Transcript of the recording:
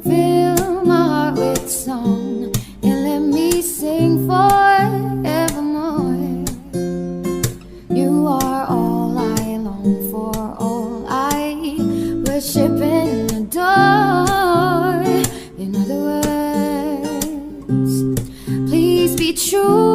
Fill my heart with song and let me sing forevermore. You are all I long for, all I worship and adore. In other words, please be true.